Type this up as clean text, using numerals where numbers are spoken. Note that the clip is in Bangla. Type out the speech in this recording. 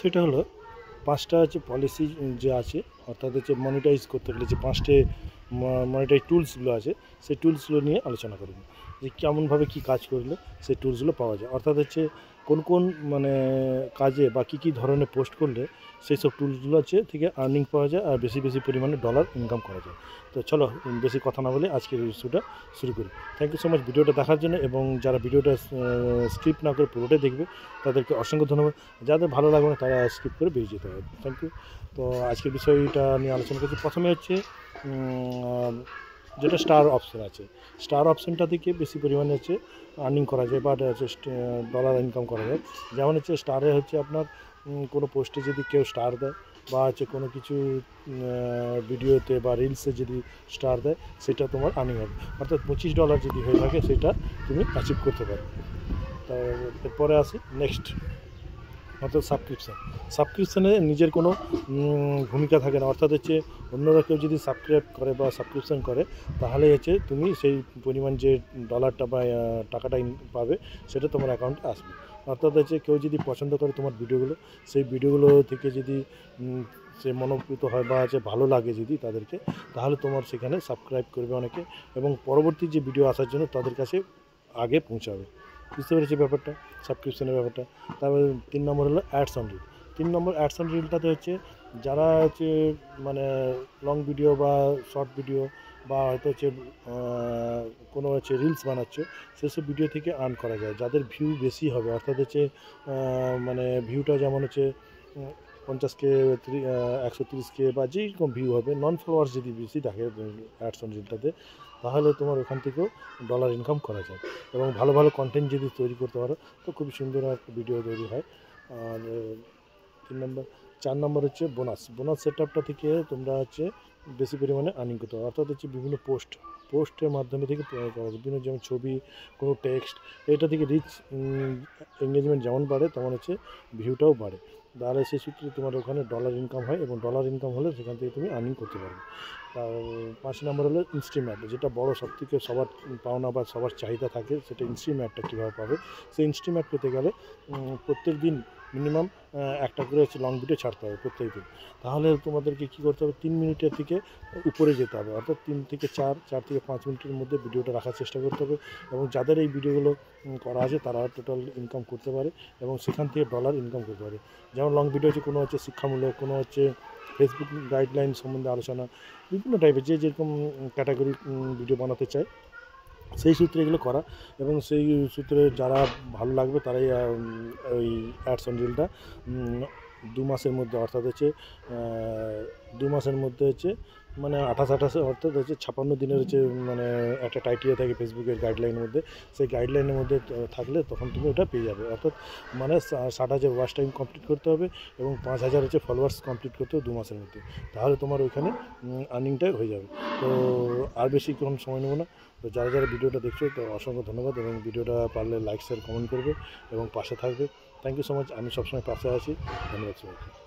সেটা হলো ৫টা হচ্ছে পলিসি যে আছে, অর্থাৎ হচ্ছে মনিটাইজ করতে গেলে যে ৫টে মনিটাইজ টুলসগুলো আছে, সেই টুলসগুলো নিয়ে আলোচনা করব যে কেমনভাবে কী কাজ করলে সেই টুলসগুলো পাওয়া যায়। অর্থাৎ হচ্ছে কোন কোন মানে কাজে বা কী কী ধরনের পোস্ট করলে সেই সব টুলসগুলো আছে থেকে আর্নিং পাওয়া যায় আর বেশি বেশি পরিমাণে ডলার ইনকাম করা যায়। তো চলো বেশি কথা না বলে আজকের ইস্যুটা শুরু করি। থ্যাংক ইউ সো মাচ ভিডিওটা দেখার জন্য, এবং যারা ভিডিওটা স্কিপ না করে পুরোটাই দেখবে তাদেরকে অসংখ্য ধন্যবাদ। যাদের ভালো লাগবে না তারা স্কিপ করে বেরিয়ে যেতে হবে। Thank you. তো আজকের বিষয়টা নিয়ে আলোচনা করছি। প্রথমে হচ্ছে যেটা স্টার অপশন আছে, স্টার অপশনটা থেকে বেশি পরিমাণে হচ্ছে আর্নিং করা যায় বা হচ্ছে ডলার ইনকাম করা যায়। যেমন হচ্ছে স্টারে হচ্ছে আপনার কোনো পোস্টে যদি কেউ স্টার দেয় বা হচ্ছে কোনো কিছু ভিডিওতে বা রিলসে যদি স্টার দেয়, সেটা তোমার আর্নিং হবে। অর্থাৎ $25 যদি হয়ে থাকে সেটা তুমি অ্যাচিভ করতে পারো। তো এরপরে আসি নেক্সট, অর্থাৎ সাবস্ক্রিপশানে নিজের কোনো ভূমিকা থাকে না। অর্থাৎ হচ্ছে অন্যরা কেউ যদি সাবস্ক্রাইব করে বা সাবস্ক্রিপশান করে, তাহলে হচ্ছে তুমি সেই পরিমাণ যে ডলারটা বা টাকাটা পাবে সেটা তোমার অ্যাকাউন্টে আসবে। অর্থাৎ হচ্ছে কেউ যদি পছন্দ করে তোমার ভিডিওগুলো, সেই ভিডিওগুলো থেকে যদি সে মনোপ্রীত হয় বা হচ্ছে ভালো লাগে যদি তাদেরকে, তাহলে তোমার সেখানে সাবস্ক্রাইব করবে অনেকে, এবং পরবর্তী যে ভিডিও আসার জন্য তাদের কাছে আগে পৌঁছাবে। বুঝতে পেরেছি ব্যাপারটা, সাবস্ক্রিপশনের ব্যাপারটা। তারপরে ৩ নম্বর হলো অ্যাডস অন রিল। ৩ নম্বর অ্যাডস অন রিলটাতে হচ্ছে যারা হচ্ছে মানে লং ভিডিও বা শর্ট ভিডিও বা হয়তো হচ্ছে কোনো হচ্ছে রিলস বানাচ্ছে, সেসব ভিডিও থেকে আর্ন করা যায়। যাদের ভিউ বেশি হবে, অর্থাৎ হচ্ছে মানে ভিউটা যেমন হচ্ছে 50K 130K বা যেরকম ভিউ হবে, নন ফলোয়ার্স যদি বেশি থাকে অ্যাডস অন রিলটাতে, তাহলে তোমার ওখান থেকেও ডলার ইনকাম করা যায়। এবং ভালো ভালো কন্টেন্ট যদি তৈরি করতে পারো তো খুবই সুন্দর একটা ভিডিও তৈরি হয়। আর 4 নম্বর হচ্ছে বোনাস সেটআপটা থেকে তোমরা হচ্ছে বেশি পরিমাণে আর্নিং করতে পারো। অর্থাৎ হচ্ছে বিভিন্ন পোস্টের মাধ্যমে থেকে করা যায়। বিভিন্ন যেমন ছবি, কোনো টেক্সট, এটা থেকে রিচ এঙ্গেজমেন্ট যেমন বাড়ে তেমন হচ্ছে ভিউটাও বাড়ে। তাহলে সেই সূত্রে তোমার ওখানে ডলার ইনকাম হয়, এবং ডলার ইনকাম হলে সেখান থেকে তুমি আর্নিং করতে পারবে। আর 5 নম্বর হলো ইনস্ট্রিম অ্যাড, যেটা বড় সবথেকে সবার পাওনা বা সবার চাহিদা থাকে, সেটা ইনস্ট্রিম অ্যাডটা কীভাবে পাবে। সেই ইনস্ট্রিম অ্যাড পেতে গেলে প্রত্যেক দিন মিনিমাম একটা করে হচ্ছে লং ভিডিও ছাড়তে হবে প্রত্যেক দিন। তাহলে তোমাদেরকে কী করতে হবে, 3 মিনিটের থেকে উপরে যেতে হবে। অর্থাৎ 3 থেকে 4 থেকে 5 মিনিটের মধ্যে ভিডিওটা রাখার চেষ্টা করতে হবে। এবং যাদের এই ভিডিওগুলো করা আছে তারা টোটাল ইনকাম করতে পারে এবং সেখান থেকে ডলার ইনকাম করতে পারে। যেমন লং ভিডিও হচ্ছে কোনো হচ্ছে শিক্ষামূলক, কোনো হচ্ছে ফেসবুক গাইডলাইন সম্বন্ধে আলোচনা, বিভিন্ন টাইপের যে যেরকম ক্যাটাগরি ভিডিও বানাতে চায় সেই সূত্রে এগুলো করা। এবং সেই সূত্রে যারা ভালো লাগবে তারাই ওই অ্যাডস অন রিলটা 2 মাসের মধ্যে, অর্থাৎ হচ্ছে 2 মাসের মধ্যে হচ্ছে মানে 28 অর্থাৎ হচ্ছে 56 দিনের হচ্ছে মানে একটা টাইটেরিয়া থাকে ফেসবুকের গাইডলাইনের মধ্যে। সেই গাইডলাইনের মধ্যে থাকলে তখন তুমি ওটা পেয়ে যাবে। অর্থাৎ মানে 60,000 ওয়াচ টাইম কমপ্লিট করতে হবে এবং 5,000 হচ্ছে ফলোয়ার্স কমপ্লিট করতে হবে 2 মাসের মধ্যে। তাহলে তোমার ওইখানে আর্নিংটাই হয়ে যাবে। তো আর বেশি কোনো সময় নেব না। তো যারা যারা ভিডিওটা দেখছো তো অসংখ্য ধন্যবাদ, এবং ভিডিওটা পারলে লাইক শেয়ার কমেন্ট করবে এবং পাশে থাকবে। Thank you so much. আমি সবসময় পাশে আছি। ধন্যবাদ সবাইকে।